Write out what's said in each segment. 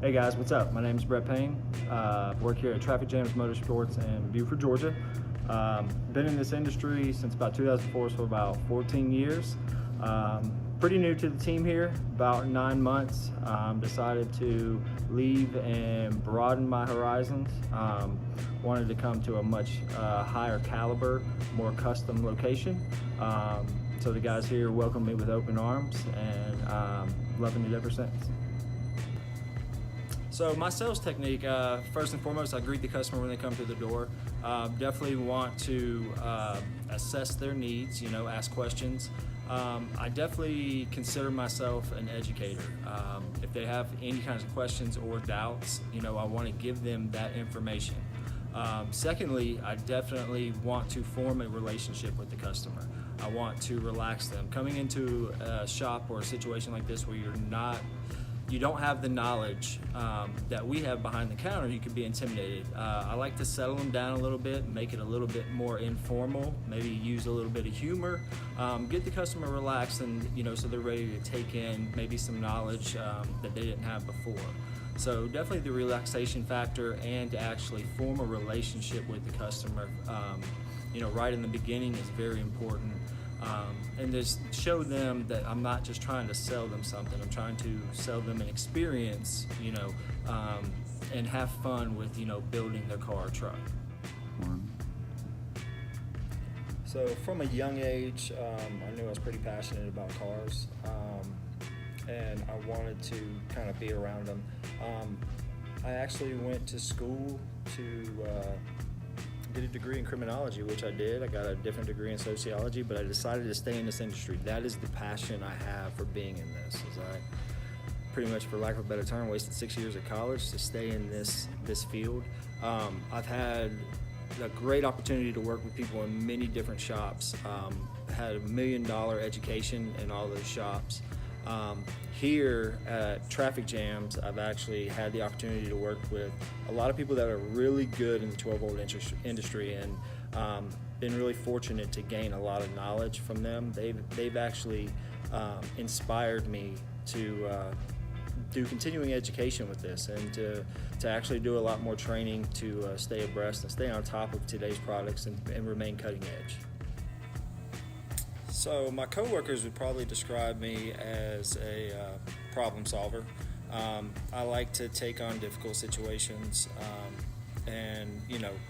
Hey guys, what's up? My name is Brett Payne. Work here at Traffic Jams Motorsports in Buford, Georgia. Been in this industry since about 2004, so about 14 years. Pretty new to the team here, about 9 months. Decided to leave and broaden my horizons. Wanted to come to a much higher caliber, more custom location. So the guys here welcomed me with open arms, and loving it ever since. So my sales technique, first and foremost, I greet the customer when they come through the door. Definitely want to assess their needs, ask questions. I definitely consider myself an educator. If they have any kinds of questions or doubts, I want to give them that information. Secondly, I definitely want to form a relationship with the customer. I want to relax them. Coming into a shop or a situation like this where you don't have the knowledge that we have behind the counter, you could be intimidated. I like to settle them down a little bit, make it a little bit more informal, maybe use a little bit of humor, get the customer relaxed, and so they're ready to take in maybe some knowledge that they didn't have before. So definitely the relaxation factor, and to actually form a relationship with the customer, right in the beginning is very important. And just show them that I'm not just trying to sell them something. I'm trying to sell them an experience, and have fun with, building their car or truck. So from a young age, I knew I was pretty passionate about cars, and I wanted to kind of be around them. I actually went to school to did a degree in criminology, which I did. I got a different degree in sociology, but I decided to stay in this industry. That is the passion I have for being in this. Is I pretty much, for lack of a better term, wasted 6 years of college to stay in this field. I've had a great opportunity to work with people in many different shops. Had $1 million education in all those shops. Here at Traffic Jams, I've actually had the opportunity to work with a lot of people that are really good in the 12-volt industry, and been really fortunate to gain a lot of knowledge from them. They've actually inspired me to do continuing education with this, and to actually do a lot more training to stay abreast and stay on top of today's products and remain cutting edge. So my coworkers would probably describe me as a problem solver. I like to take on difficult situations and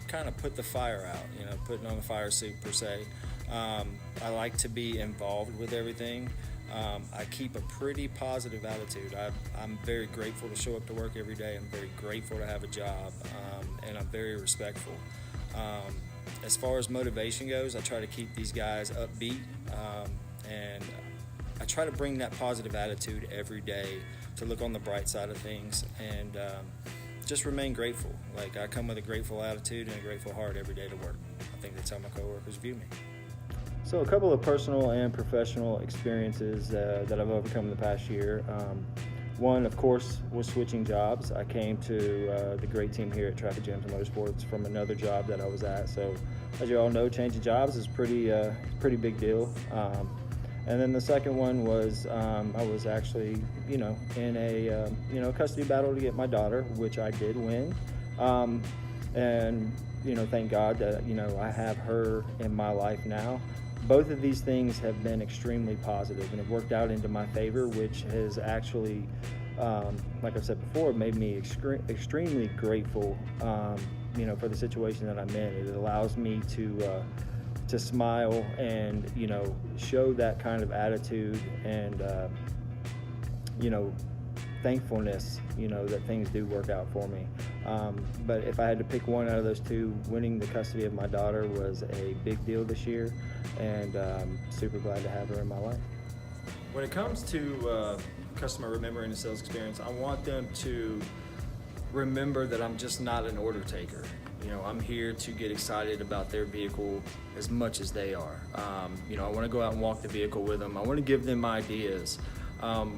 kind of put the fire out, putting on the fire suit per se. I like to be involved with everything. I keep a pretty positive attitude. I'm very grateful to show up to work every day. I'm very grateful to have a job, and I'm very respectful. As far as motivation goes, I try to keep these guys upbeat, and I try to bring that positive attitude every day to look on the bright side of things, and just remain grateful. Like, I come with a grateful attitude and a grateful heart every day to work. I think that's how my coworkers view me. So a couple of personal and professional experiences that I've overcome in the past year. One, of course, was switching jobs. I came to the great team here at Traffic Jams Motorsports from another job that I was at. So, as you all know, changing jobs is pretty big deal. And then the second one was I was actually, in a custody battle to get my daughter, which I did win. And thank God that I have her in my life now. Both of these things have been extremely positive and have worked out into my favor, which has actually, like I've said before, made me extremely grateful, for the situation that I'm in. It allows me to smile and, show that kind of attitude and, thankfulness, that things do work out for me. But if I had to pick one out of those two, winning the custody of my daughter was a big deal this year, and super glad to have her in my life. When it comes to customer remembering the sales experience, I want them to remember that I'm just not an order taker. I'm here to get excited about their vehicle as much as they are. I want to go out and walk the vehicle with them. I want to give them ideas.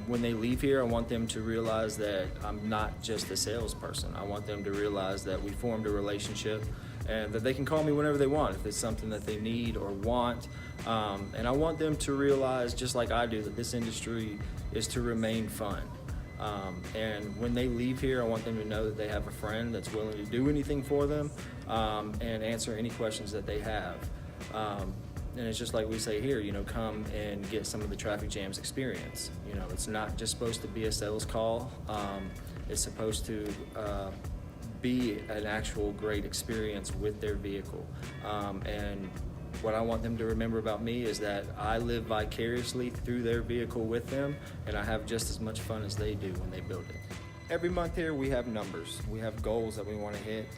When they leave here, I want them to realize that I'm not just a salesperson. I want them to realize that we formed a relationship, and that they can call me whenever they want if it's something that they need or want. And I want them to realize, just like I do, that this industry is to remain fun. And when they leave here, I want them to know that they have a friend that's willing to do anything for them, and answer any questions that they have. And it's just like we say here, come and get some of the traffic jams experience. It's not just supposed to be a sales call. It's supposed to be an actual great experience with their vehicle. And what I want them to remember about me is that I live vicariously through their vehicle with them, and I have just as much fun as they do when they build it. Every month here we have numbers. We have goals that we want to hit.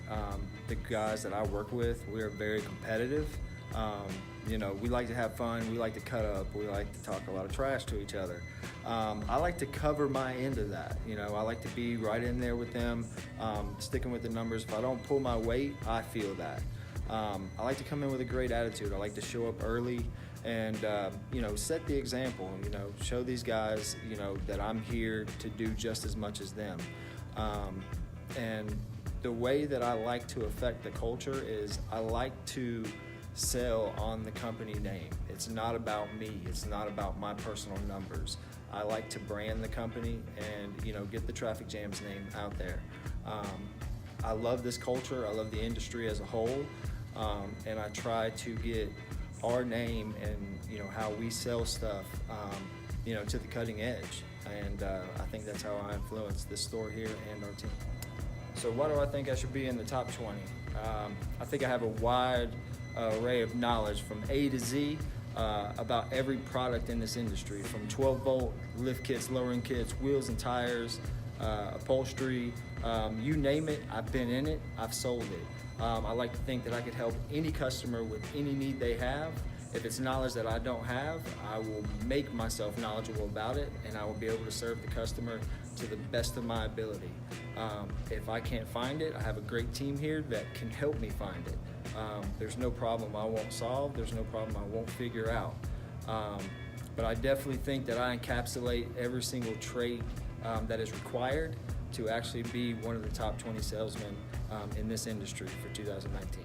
The guys that I work with, we are very competitive. We like to have fun, we like to cut up, we like to talk a lot of trash to each other. I like to cover my end of that. I like to be right in there with them, sticking with the numbers. If I don't pull my weight, I feel that. I like to come in with a great attitude. I like to show up early and, set the example, show these guys, that I'm here to do just as much as them. And the way that I like to affect the culture is I like to sell on the company name. It's not about me. It's not about my personal numbers. I like to brand the company and, get the Traffic Jams name out there. I love this culture. I love the industry as a whole. And I try to get our name and, how we sell stuff, to the cutting edge. And I think that's how I influence this store here and our team. So why do I think I should be in the top 20? I think I have a wide array of knowledge from A to Z about every product in this industry, from 12-volt lift kits, lowering kits, wheels and tires, upholstery, you name it, I've been in it, I've sold it. I like to think that I could help any customer with any need they have. If it's knowledge that I don't have, I will make myself knowledgeable about it, and I will be able to serve the customer to the best of my ability. If I can't find it, I have a great team here that can help me find it. There's no problem I won't solve. There's no problem I won't figure out. But I definitely think that I encapsulate every single trait that is required to actually be one of the top 20 salesmen in this industry for 2019.